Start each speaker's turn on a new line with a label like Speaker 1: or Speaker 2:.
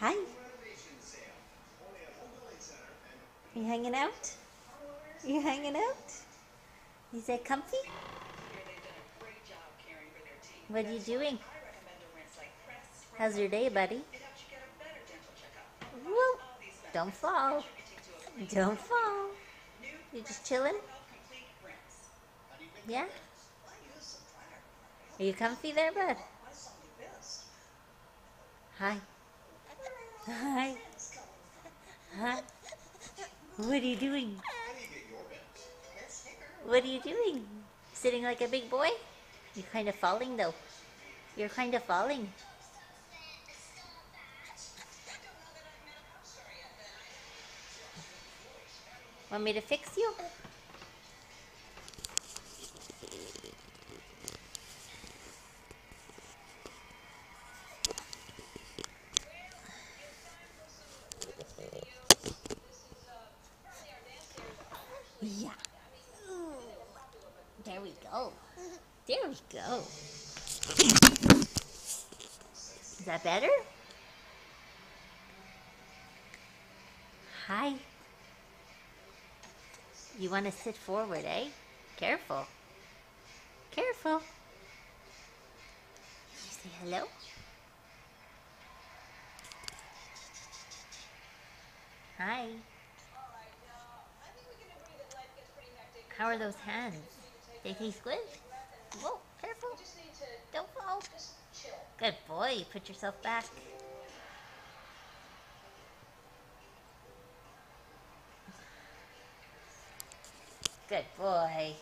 Speaker 1: Hi. You hanging out? You hanging out? Is that comfy? What are you doing? How's your day, buddy? Whoa! Don't fall. Don't fall. You just chilling? Yeah? Are you comfy there, bud? Hi. Hi. Hi. What are you doing? What are you doing? Sitting like a big boy? You're kind of falling though. You're kind of falling. Want me to fix you? Yeah. There we go. There we go. Is that better? Hi. You want to sit forward, eh? Careful. Careful. You say hello? Hi. How are those hands? They taste good? Whoa, careful. Don't fall. Good boy. You put yourself back. Good boy.